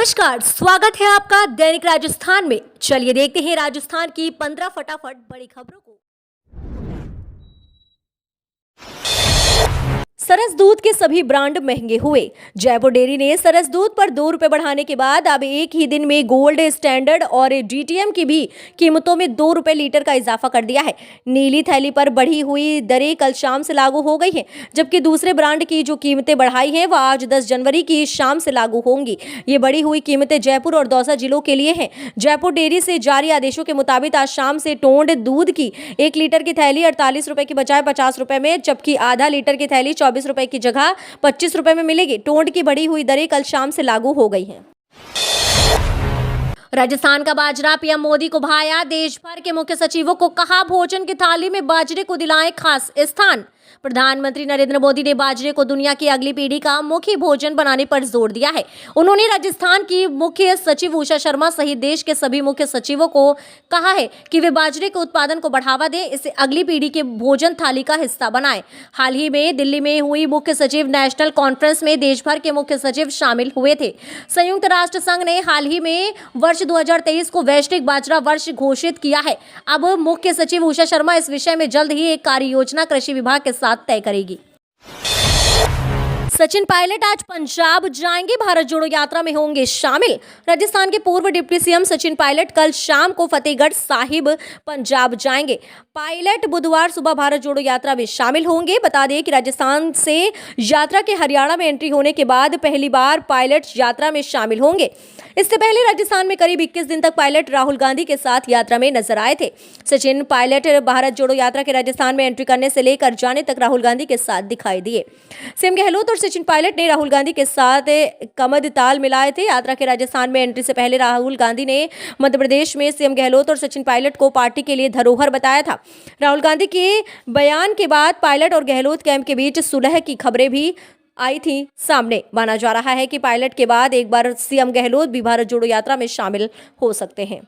नमस्कार, स्वागत है आपका दैनिक राजस्थान में। चलिए देखते हैं राजस्थान की 15 फटाफट बड़ी खबरों को। सरस दूध के सभी ब्रांड महंगे हुए। जयपुर डेयरी ने सरस दूध पर 2 रुपए बढ़ाने के बाद अब एक ही दिन में गोल्ड स्टैंडर्ड और डीटीएम की भी कीमतों में 2 रुपए लीटर का इजाफा कर दिया है। नीली थैली पर बढ़ी हुई दरें कल शाम से लागू हो गई हैं, जबकि दूसरे ब्रांड की जो कीमतें बढ़ाई हैं वह आज 10 जनवरी की शाम से लागू होंगी। ये बढ़ी हुई कीमतें जयपुर और दौसा जिलों के लिए हैं। जयपुर डेयरी से जारी आदेशों के मुताबिक आज शाम से टोंड दूध की 1 लीटर की थैली 48 रुपए की बजाय 50 रुपए में, जबकि आधा लीटर की थैली 24 रुपए की जगह 25 रुपए में मिलेगी। टोंड की बढ़ी हुई दरें कल शाम से लागू हो गई हैं। राजस्थान का बाजरा पीएम मोदी को भाया। देश भर के मुख्य सचिवों को कहा, भोजन की थाली में बाजरे को दिलाएं खास स्थान। प्रधानमंत्री नरेंद्र मोदी ने बाजरे को दुनिया की अगली पीढ़ी का मुख्य भोजन बनाने पर जोर दिया है। उन्होंने राजस्थान की मुख्य सचिव उषा शर्मा सहित देश के सभी मुख्य सचिवों को कहा है कि वे बाजरे के उत्पादन को बढ़ावा दें, इसे अगली पीढ़ी के भोजन थाली का हिस्सा बनाएं। हाल ही में दिल्ली में हुई मुख्य सचिव नेशनल कॉन्फ्रेंस में देश भर के मुख्य सचिव शामिल हुए थे। संयुक्त राष्ट्र संघ ने हाल ही में वर्ष 2023 को वैश्विक बाजरा वर्ष घोषित किया है। अब मुख्य सचिव उषा शर्मा इस विषय में जल्द ही एक कार्य योजना कृषि विभाग के साथ तय करेगी। सचिन पायलट आज पंजाब जाएंगे, भारत जोड़ो यात्रा में होंगे शामिल। राजस्थान के पूर्व डिप्टी सीएम सचिन पायलट कल शाम को फतेहगढ़ साहिब पंजाब जाएंगे। पायलट बुधवार सुबह भारत जोड़ो यात्रा में शामिल होंगे। बता दें कि राजस्थान से यात्रा के हरियाणा में एंट्री होने के बाद पहली बार पायलट यात्रा में शामिल होंगे। इससे पहले राजस्थान में करीब 21 दिन तक पायलट राहुल गांधी के साथ यात्रा में नजर आए थे। सचिन पायलट भारत जोड़ो यात्रा के राजस्थान में एंट्री करने से लेकर जाने तक राहुल गांधी के साथ दिखाई दिए। सीएम गहलोत और सचिन पायलट ने राहुल गांधी के साथ कमद ताल मिलाए थे। यात्रा के राजस्थान में एंट्री से पहले राहुल गांधी ने मध्य प्रदेश में सीएम गहलोत और सचिन पायलट को पार्टी के लिए धरोहर बताया था। राहुल गांधी के बयान के बाद पायलट और गहलोत कैंप के बीच सुलह की खबरें भी आई थी सामने। माना जा रहा है कि पायलट के बाद एक बार सीएम गहलोत भी भारत जोड़ो यात्रा में शामिल हो सकते हैं।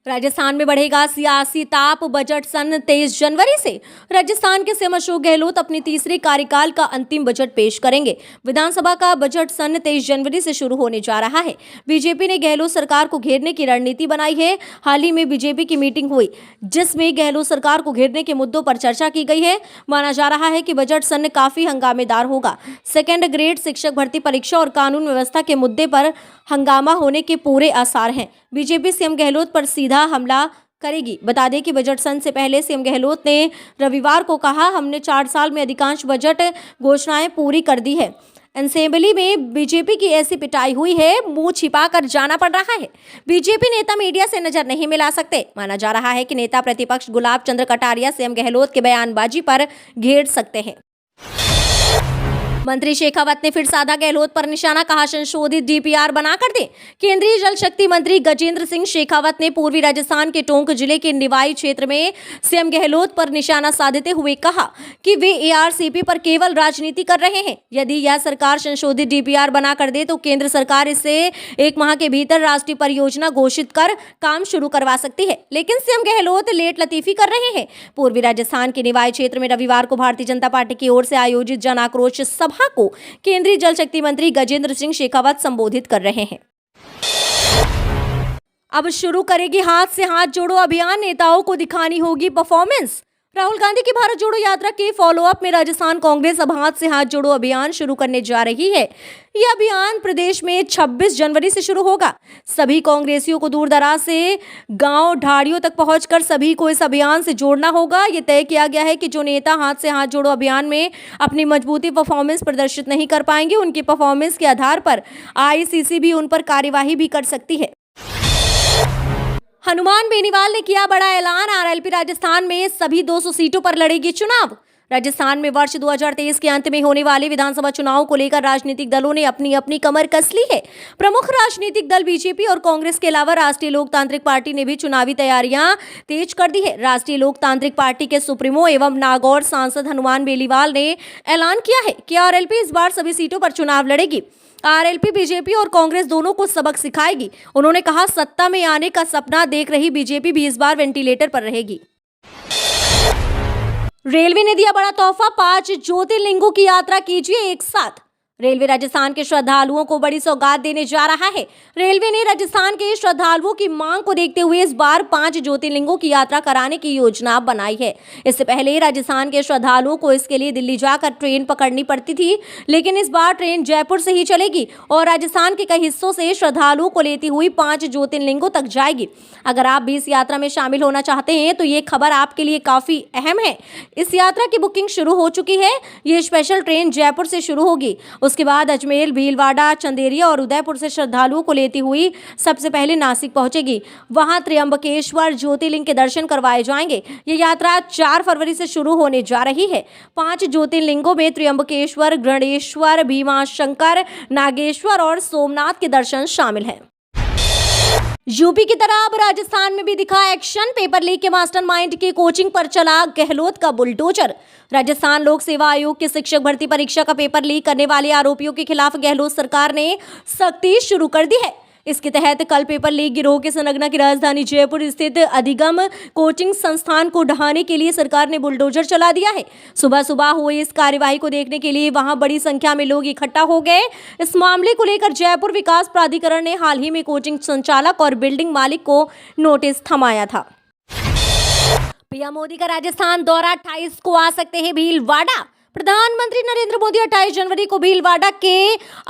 राजस्थान में बढ़ेगा सियासी ताप, बजट सन 23 जनवरी से। राजस्थान के सीएम अशोक गहलोत अपनी तीसरे कार्यकाल का अंतिम बजट पेश करेंगे। विधानसभा का बजट सन 23 जनवरी से शुरू होने जा रहा है। बीजेपी ने गहलोत सरकार को घेरने की रणनीति बनाई है। हाल ही में बीजेपी की मीटिंग हुई, जिसमें गहलोत सरकार को घेरने के मुद्दों पर चर्चा की गई है। माना जा रहा है कि बजट सन काफी हंगामेदार होगा। सेकेंड ग्रेड शिक्षक भर्ती परीक्षा और कानून व्यवस्था के मुद्दे पर हंगामा होने के पूरे आसार हैं। बीजेपी सीएम गहलोत पर सीधा हमला करेगी। बता दें कि बजट सत्र से पहले सीएम गहलोत ने रविवार को कहा, हमने 4 साल में अधिकांश बजट घोषणाएं पूरी कर दी है। असेंबली में बीजेपी की ऐसी पिटाई हुई है, मुंह छिपा कर जाना पड़ रहा है। बीजेपी नेता मीडिया से नजर नहीं मिला सकते। माना जा रहा है कि नेता प्रतिपक्ष गुलाब चंद्र कटारिया सीएम गहलोत के बयानबाजी पर घेर सकते हैं। मंत्री शेखावत ने फिर साधा गहलोत पर निशाना, कहा संशोधित डीपीआर बनाकर दें। केंद्रीय जल शक्ति मंत्री गजेंद्र सिंह शेखावत ने पूर्वी राजस्थान के टोंक जिले के निवाई क्षेत्र में सीएम गहलोत पर निशाना साधते हुए कहा कि वे एआरसीपी पर केवल राजनीति कर रहे हैं। यदि यह सरकार संशोधित डीपीआर बनाकर दे तो केंद्र सरकार इसे 1 माह के भीतर राष्ट्रीय परियोजना घोषित कर काम शुरू करवा सकती है, लेकिन सीएम गहलोत लेट लतीफी कर रहे हैं। पूर्वी राजस्थान के निवाई क्षेत्र में रविवार को भारतीय जनता पार्टी की ओर से आयोजित जन आक्रोश सभा को केंद्रीय जल शक्ति मंत्री गजेंद्र सिंह शेखावत संबोधित कर रहे हैं। अब शुरू करेगी हाथ से हाथ जोड़ो अभियान, नेताओं को दिखानी होगी परफॉर्मेंस। राहुल गांधी की भारत जोड़ो यात्रा के फॉलोअप में राजस्थान कांग्रेस अब हाथ से हाथ जोड़ो अभियान शुरू करने जा रही है। यह अभियान प्रदेश में 26 जनवरी से शुरू होगा। सभी कांग्रेसियों को दूर दराज से गांव ढाड़ियों तक पहुंचकर सभी को इस अभियान से जोड़ना होगा। यह तय किया गया है कि जो नेता हाथ से हाथ जोड़ो अभियान में अपनी मजबूती परफॉर्मेंस प्रदर्शित नहीं कर पाएंगे, उनकी परफॉर्मेंस के आधार पर आईसीसी भी उन पर कार्यवाही भी कर सकती है। हनुमान बेनीवाल ने किया बड़ा ऐलान, आरएलपी राजस्थान में सभी 200 सीटों पर लड़ेगी चुनाव। राजस्थान में वर्ष 2023 के अंत में होने वाले विधानसभा चुनाव को लेकर राजनीतिक दलों ने अपनी अपनी कमर कस ली है। प्रमुख राजनीतिक दल बीजेपी और कांग्रेस के अलावा राष्ट्रीय लोकतांत्रिक पार्टी ने भी चुनावी तैयारियां तेज कर दी है। राष्ट्रीय लोकतांत्रिक पार्टी के सुप्रीमो एवं नागौर सांसद हनुमान बेनीवाल ने ऐलान किया है कि आरएलपी इस बार सभी सीटों पर चुनाव लड़ेगी। आरएलपी बीजेपी और कांग्रेस दोनों को सबक सिखाएगी। उन्होंने कहा, सत्ता में आने का सपना देख रही बीजेपी भी इस बार वेंटिलेटर पर रहेगी। रेलवे ने दिया बड़ा तोहफा, 5 ज्योतिर्लिंगों की यात्रा कीजिए एक साथ। रेलवे राजस्थान के श्रद्धालुओं को बड़ी सौगात देने जा रहा है। रेलवे ने राजस्थान के श्रद्धालुओं की मांग को देखते हुए इस बार 5 ज्योतिर्लिंगों की यात्रा कराने की योजना बनाई है। इससे पहले राजस्थान के श्रद्धालुओं को इसके लिए दिल्ली जाकर ट्रेन पकड़नी पड़ती थी, लेकिन इस बार ट्रेन जयपुर से ही चलेगी और राजस्थान के कई हिस्सों से श्रद्धालुओं को लेती हुई 5 ज्योतिर्लिंगों तक जाएगी। अगर आप भी इस यात्रा में शामिल होना चाहते हैं तो ये खबर आपके लिए काफी अहम है। इस यात्रा की बुकिंग शुरू हो चुकी है। ये स्पेशल ट्रेन जयपुर से शुरू होगी। उसके बाद अजमेर, भीलवाड़ा, चंदेरिया और उदयपुर से श्रद्धालुओं को लेती हुई सबसे पहले नासिक पहुंचेगी। वहां त्र्यंबकेश्वर ज्योतिर्लिंग के दर्शन करवाए जाएंगे। ये यात्रा 4 फरवरी से शुरू होने जा रही है। 5 ज्योतिर्लिंगों में त्र्यंबकेश्वर, गणेश्वर, भीमाशंकर, नागेश्वर और सोमनाथ के दर्शन शामिल हैं। यूपी की तरह अब राजस्थान में भी दिखा एक्शन। पेपर लीक के मास्टरमाइंड की कोचिंग पर चला गहलोत का बुलडोजर। राजस्थान लोक सेवा आयोग की शिक्षक भर्ती परीक्षा का पेपर लीक करने वाले आरोपियों के खिलाफ गहलोत सरकार ने सख्ती शुरू कर दी है। इसके तहत कल पेपर लीक गिरोह के संगठन की राजधानी जयपुर स्थित अधिगम कोचिंग संस्थान को ढहाने के लिए सरकार ने बुलडोजर चला दिया है। सुबह सुबह हुई इस कार्यवाही को देखने के लिए वहां बड़ी संख्या में लोग इकट्ठा हो गए। इस मामले को लेकर जयपुर विकास प्राधिकरण ने हाल ही में कोचिंग संचालक और बिल्डिंग मालिक को नोटिस थमाया था। पीएम मोदी का राजस्थान दौरा 28 को आ सकते हैं भीलवाड़ा। प्रधानमंत्री नरेंद्र मोदी 28 जनवरी को भीलवाड़ा के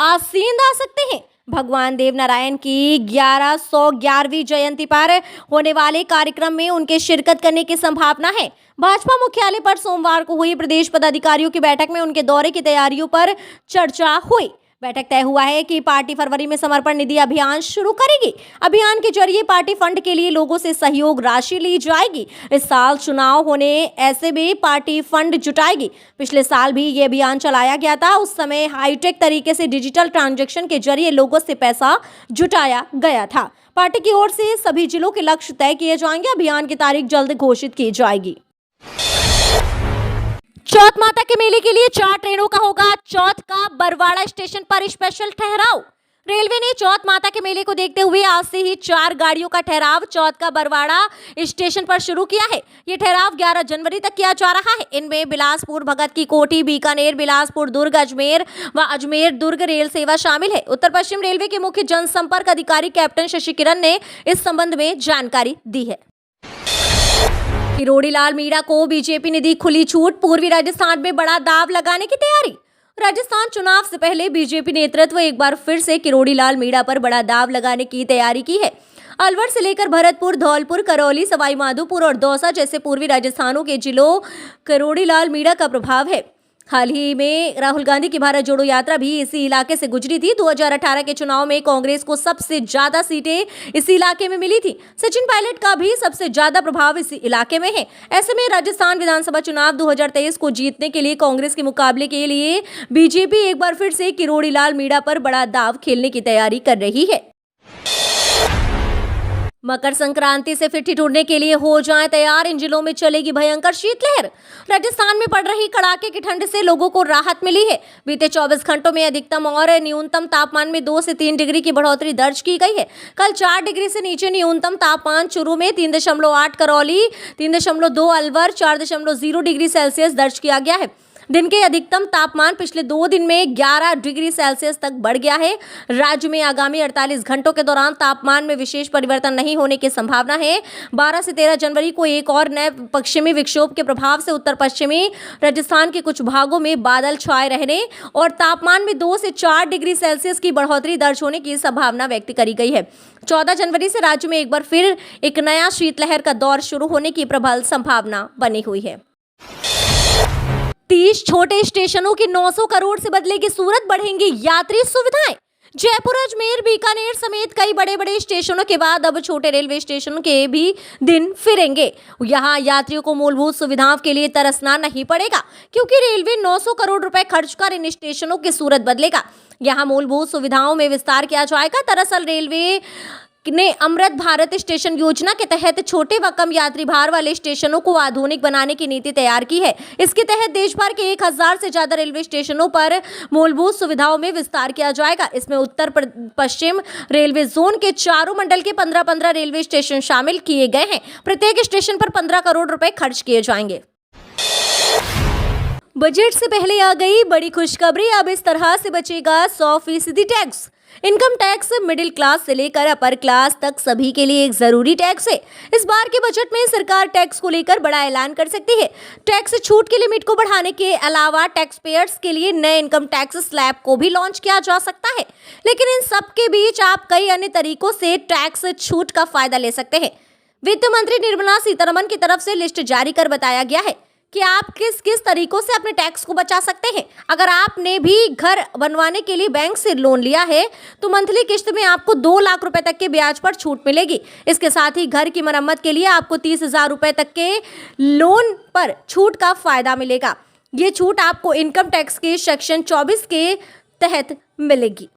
आसींद आ सकते हैं। भगवान देवनारायण की 1111वीं जयंती पर होने वाले कार्यक्रम में उनके शिरकत करने की संभावना है। भाजपा मुख्यालय पर सोमवार को हुई प्रदेश पदाधिकारियों की बैठक में उनके दौरे की तैयारियों पर चर्चा हुई। बैठक तय हुआ है कि पार्टी फरवरी में समर्पण निधि अभियान शुरू करेगी। अभियान के जरिए पार्टी फंड के लिए लोगों से सहयोग राशि ली जाएगी। इस साल चुनाव होने ऐसे में पार्टी फंड जुटाएगी। पिछले साल भी ये अभियान चलाया गया था। उस समय हाईटेक तरीके से डिजिटल ट्रांजैक्शन के जरिए लोगों से पैसा जुटाया गया था। पार्टी की ओर से सभी जिलों के लक्ष्य तय किए जाएंगे। अभियान की तारीख जल्द घोषित की जाएगी। चौथ माता के मेले के लिए 4 ट्रेनों का होगा चौथ का बरवाड़ा स्टेशन पर स्पेशल ठहराव। रेलवे ने चौथ माता के मेले को देखते हुए आज से ही 4 गाड़ियों का ठहराव चौथ का बरवाड़ा स्टेशन पर शुरू किया है। ये ठहराव 11 जनवरी तक किया जा रहा है। इनमें बिलासपुर, भगत की कोठी, बीकानेर, बिलासपुर, दुर्ग, अजमेर व अजमेर दुर्ग रेल सेवा शामिल है। उत्तर पश्चिम रेलवे के मुख्य जनसंपर्क अधिकारी कैप्टन शशि किरण ने इस संबंध में जानकारी दी है। किरोड़ीलाल मीणा को बीजेपी ने दी खुली छूट। पूर्वी राजस्थान में बड़ा दांव लगाने की तैयारी। राजस्थान चुनाव से पहले बीजेपी नेतृत्व एक बार फिर से किरोड़ीलाल मीणा पर बड़ा दांव लगाने की तैयारी की है। अलवर से लेकर भरतपुर, धौलपुर, करौली, सवाई माधोपुर और दौसा जैसे पूर्वी राजस्थानों के जिलों किरोड़ीलाल मीणा का प्रभाव है। हाल ही में राहुल गांधी की भारत जोड़ो यात्रा भी इसी इलाके से गुजरी थी। 2018 के चुनाव में कांग्रेस को सबसे ज्यादा सीटें इसी इलाके में मिली थी। सचिन पायलट का भी सबसे ज्यादा प्रभाव इसी इलाके में है। ऐसे में राजस्थान विधानसभा चुनाव 2023 को जीतने के लिए कांग्रेस के मुकाबले के लिए बीजेपी एक बार फिर से किरोड़ीलाल मीणा पर बड़ा दांव खेलने की तैयारी कर रही है। मकर संक्रांति से फिर ठिठुरने के लिए हो जाएं तैयार। इन जिलों में चलेगी भयंकर शीतलहर। राजस्थान में पड़ रही कड़ाके की ठंड से लोगों को राहत मिली है। बीते 24 घंटों में अधिकतम और न्यूनतम तापमान में 2 से 3 डिग्री की बढ़ोतरी दर्ज की गई है। कल 4 डिग्री से नीचे न्यूनतम तापमान चूरू में 3.8, करौली 3.2, अलवर 4.0 डिग्री सेल्सियस दर्ज किया गया है। दिन के अधिकतम तापमान पिछले 2 दिन में 11 डिग्री सेल्सियस तक बढ़ गया है। राज्य में आगामी 48 घंटों के दौरान तापमान में विशेष परिवर्तन नहीं होने की संभावना है। 12 से 13 जनवरी को एक और नए पश्चिमी विक्षोभ के प्रभाव से उत्तर पश्चिमी राजस्थान के कुछ भागों में बादल छाए रहने और तापमान में 2 से 4 डिग्री सेल्सियस की बढ़ोतरी दर्ज होने की संभावना व्यक्त करी गई है। 14 जनवरी से राज्य में एक बार फिर एक नया शीतलहर का दौर शुरू होने की प्रबल संभावना बनी हुई है। 30 छोटे स्टेशनों की 900 करोड़ से बदलेगी सूरत, बढ़ेंगी यात्री सुविधाएं। जयपुर, अजमेर, बीकानेर समेत कई बड़े बड़े स्टेशनों के बाद अब छोटे रेलवे स्टेशनों के भी दिन फिरेंगे। यहाँ यात्रियों को मूलभूत सुविधाओं के लिए तरसना नहीं पड़ेगा, क्योंकि रेलवे 900 करोड़ रुपए खर्च कर इन स्टेशनों की सूरत बदलेगा। यहाँ मूलभूत सुविधाओं में विस्तार किया जाएगा। दरअसल रेलवे ने अमृत भारत स्टेशन योजना के तहत छोटे व कम यात्री भार वाले स्टेशनों को आधुनिक बनाने की नीति तैयार की है। इसके तहत देश भर के 1000 से ज्यादा रेलवे स्टेशनों पर मूलभूत सुविधाओं में विस्तार किया जाएगा। इसमें उत्तर पश्चिम रेलवे जोन के चारों मंडल के 15-15 रेलवे स्टेशन शामिल किए गए हैं। प्रत्येक स्टेशन पर 15 करोड़ रुपए खर्च किए जाएंगे। बजट से पहले आ गई बड़ी खुशखबरी। अब इस तरह से बचेगा 100% tax. Income tax middle class से लेकर अपर क्लास तक सभी के लिए एक जरूरी टैक्स है। इस बार के बजट में सरकार टैक्स को लेकर बड़ा ऐलान कर सकती है। टैक्स छूट की लिमिट को बढ़ाने के अलावा टैक्स पेयर्स के लिए नए इनकम टैक्स स्लैब को भी लॉन्च किया जा सकता है। लेकिन इन सब के बीच आप कई अन्य तरीकों से टैक्स छूट का फायदा ले सकते हैं। वित्त मंत्री निर्मला सीतारमण की तरफ से लिस्ट जारी कर बताया गया है कि आप किस किस तरीकों से अपने टैक्स को बचा सकते हैं। अगर आपने भी घर बनवाने के लिए बैंक से लोन लिया है तो मंथली किस्त में आपको 2 लाख रुपए तक के ब्याज पर छूट मिलेगी। इसके साथ ही घर की मरम्मत के लिए आपको 30,000 रुपए तक के लोन पर छूट का फायदा मिलेगा। ये छूट आपको इनकम टैक्स के सेक्शन 24 के तहत मिलेगी।